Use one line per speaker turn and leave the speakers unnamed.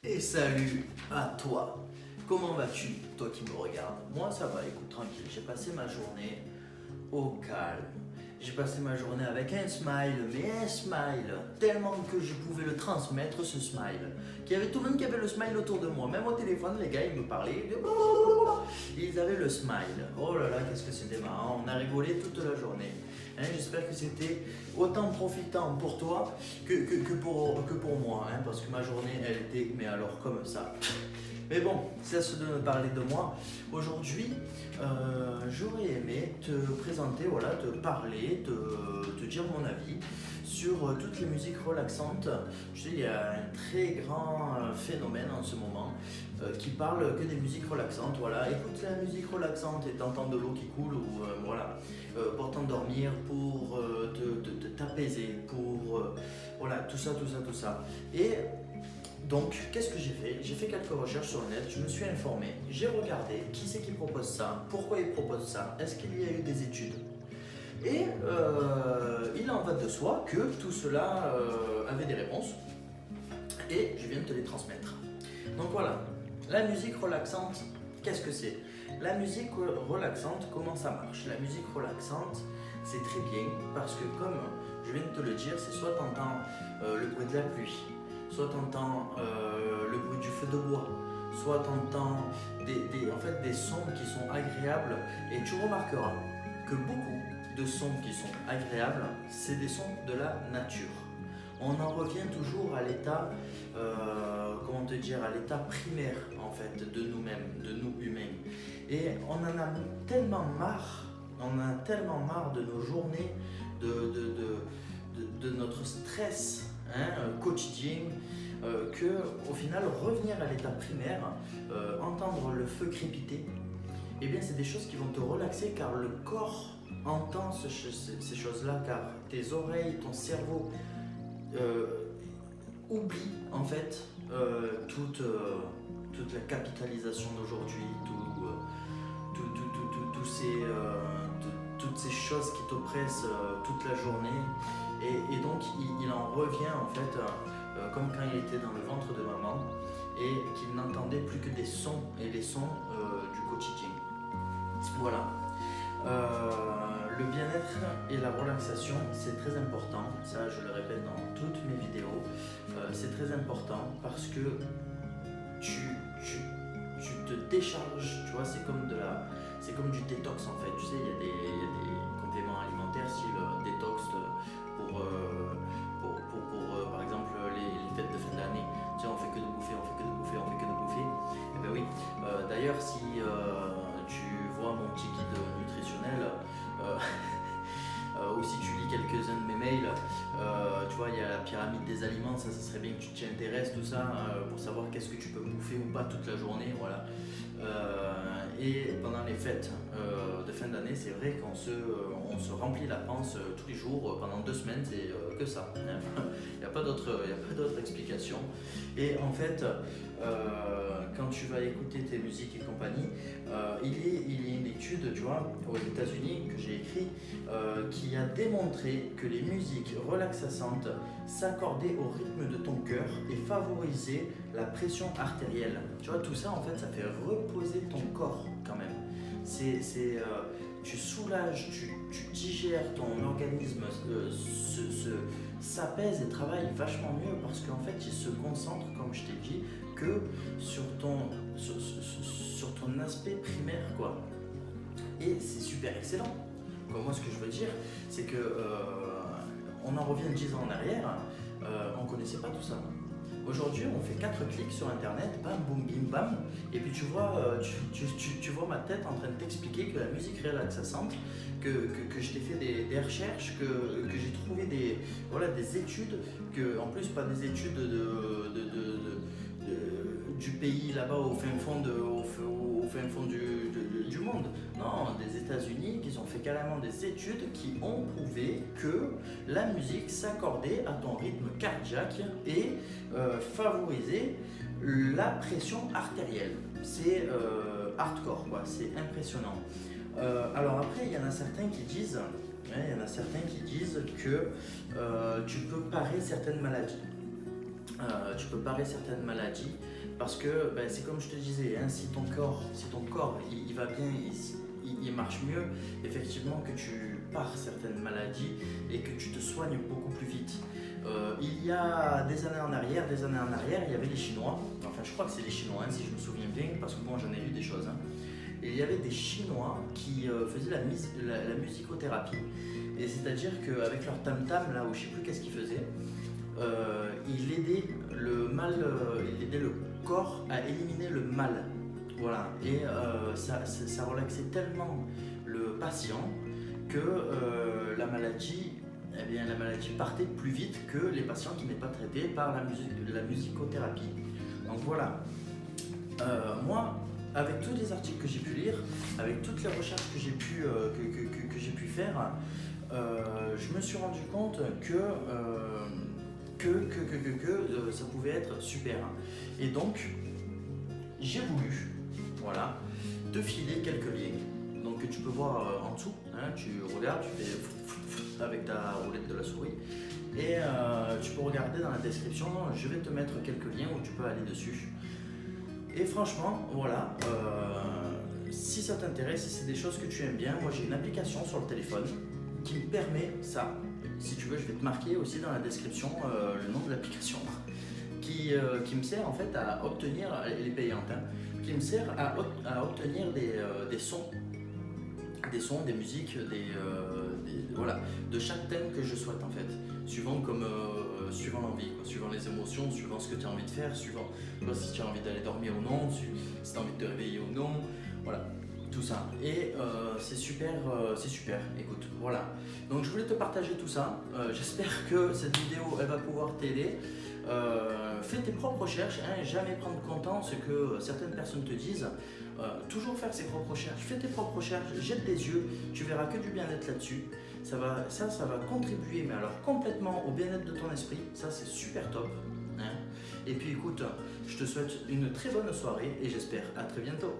Et salut à toi. Comment vas-tu, toi qui me regardes? Moi ça va, écoute, tranquille. J'ai passé ma journée au calme. J'ai passé ma journée avec un smile, mais un smile, tellement que je pouvais le transmettre, ce smile. Qu'il y avait tout le monde qui avait le smile autour de moi. Même au téléphone, les gars, ils me parlaient. Ils avaient le smile. Oh là là, qu'est-ce que c'était marrant. On a rigolé toute la journée. Hein, j'espère que c'était autant profitant pour toi que pour moi. Hein, parce que ma journée, elle était, mais alors comme ça. Mais bon, cesse de me parler de moi. Aujourd'hui, j'aurais aimé te présenter, voilà, te parler, te dire mon avis sur toutes les musiques relaxantes. Je sais, il y a un très grand phénomène en ce moment qui parle que des musiques relaxantes. Voilà, écoute la musique relaxante et t'entends de l'eau qui coule ou voilà, pour t'endormir, pour t'apaiser, pour voilà, tout ça, tout ça, tout ça. Et donc, qu'est-ce que j'ai fait? J'ai fait quelques recherches sur le net, je me suis informé, j'ai regardé qui c'est qui propose ça, pourquoi il propose ça, est-ce qu'il y a eu des études? Et il en va de soi que tout cela avait des réponses et je viens de te les transmettre. Donc voilà, la musique relaxante, qu'est-ce que c'est? La musique relaxante, comment ça marche? La musique relaxante, c'est très bien parce que comme je viens de te le dire, c'est soit tu entends le bruit de la pluie, soit tu entends le bruit du feu de bois, soit tu entends en fait, des sons qui sont agréables et tu remarqueras que beaucoup de sons qui sont agréables, c'est des sons de la nature. On en revient toujours à l'état, comment te dire, à l'état primaire en fait de nous-mêmes, de nous humains. Et on en a tellement marre de nos journées, de notre stress hein, quotidien, que au final revenir à l'état primaire, entendre le feu crépiter, eh bien c'est des choses qui vont te relaxer car le corps entend ces choses-là, car tes oreilles, ton cerveau euh, oublie en fait toute la capitalisation d'aujourd'hui, toutes ces choses qui t'oppressent toute la journée. Et donc il en revient en fait comme quand il était dans le ventre de maman et qu'il n'entendait plus que des sons et les sons du quotidien. Voilà. Le bien-être et la relaxation, c'est très important. Ça, je le répète dans toutes mes vidéos. C'est très important parce que tu te décharges. Tu vois, c'est comme du détox en fait. Tu sais, il y a des compléments alimentaires style détox par exemple les fêtes de fin d'année. Tu sais, on fait que de bouffer, on fait que de bouffer, on fait que de bouffer. Et ben oui. D'ailleurs, si tu vois mon petit guide nutritionnel, ou si tu lis quelques-uns de mes mails, tu vois, il y a la pyramide des aliments, ça serait bien que tu t'y intéresses, tout ça, pour savoir qu'est-ce que tu peux bouffer ou pas toute la journée, voilà. Et pendant les fêtes de fin d'année, c'est vrai on se remplit la panse tous les jours, pendant 2 semaines, c'est que ça. Il n'y a pas d'autre explication. Et en fait, quand tu vas écouter tes musiques et compagnie, il y a une étude, tu vois, aux États-Unis que j'ai écrit, qui a démontré que les musiques relaxantes s'accordaient au rythme de ton cœur et favorisaient la pression artérielle. Tu vois, tout ça en fait, ça fait reposer ton corps quand même. Tu soulages, tu digères, ton organisme s'apaise et travaille vachement mieux parce qu'en fait, il se concentre, comme je t'ai dit, que sur ton aspect primaire, quoi. Et c'est super excellent. Moi, ce que je veux dire, c'est que on en revient 10 ans en arrière, on connaissait pas tout ça. Aujourd'hui, on fait 4 clics sur internet, bam, boum, bim, bam, et puis tu vois, tu vois ma tête en train de t'expliquer que la musique relaxante, que je t'ai fait des recherches, que j'ai trouvé des études, en plus pas des études du pays là-bas au fin fond du monde. Non, des États-Unis qui ont fait carrément des études qui ont prouvé que la musique s'accordait à ton rythme cardiaque et favorisait la pression artérielle. C'est hardcore, quoi. C'est impressionnant. Alors après, il y en a certains qui disent que tu peux parer certaines maladies. Parce que ben, c'est comme je te disais, hein, si ton corps il va bien, il marche mieux, effectivement que tu pars certaines maladies et que tu te soignes beaucoup plus vite. Il y a des années en arrière, il y avait les Chinois, enfin je crois que c'est les Chinois hein, si je me souviens bien, parce que bon j'en ai lu des choses. Hein. Et il y avait des Chinois qui faisaient la musicothérapie. Et c'est-à-dire qu'avec leur tam-tam, là où je sais plus qu'est-ce qu'ils faisaient, il aidait le mal, il aidait le corps à éliminer le mal. Voilà. Et ça relaxait tellement le patient que la maladie, eh bien, la maladie partait plus vite que les patients qui n'étaient pas traités par la musicothérapie. Donc voilà. Moi, avec tous les articles que j'ai pu lire, avec toutes les recherches que j'ai pu faire, je me suis rendu compte que ça pouvait être super. Et donc, j'ai voulu, voilà, te filer quelques liens. Donc, tu peux voir en dessous, hein, tu regardes, tu fais avec ta roulette de la souris. Et tu peux regarder dans la description, je vais te mettre quelques liens où tu peux aller dessus. Et franchement, voilà, si ça t'intéresse, si c'est des choses que tu aimes bien, moi j'ai une application sur le téléphone qui me permet ça. Si tu veux, je vais te marquer aussi dans la description le nom de l'application qui me sert en fait à obtenir, elle est payante, hein, qui me sert à obtenir des sons, des musiques, voilà, de chaque thème que je souhaite en fait, suivant l'envie, suivant les émotions, suivant ce que tu as envie de faire, suivant si tu as envie d'aller dormir ou non, si tu as envie de te réveiller ou non, voilà, tout ça. Et c'est super, écoute, voilà. Donc je voulais te partager tout ça, j'espère que cette vidéo elle va pouvoir t'aider. Fais tes propres recherches, hein, jamais prendre compte ce que certaines personnes te disent. Toujours faire ses propres recherches, fais tes propres recherches, jette des yeux, tu verras que du bien-être là-dessus. Ça va contribuer, mais alors complètement au bien-être de ton esprit, ça c'est super top. Hein. Et puis écoute, je te souhaite une très bonne soirée et j'espère à très bientôt.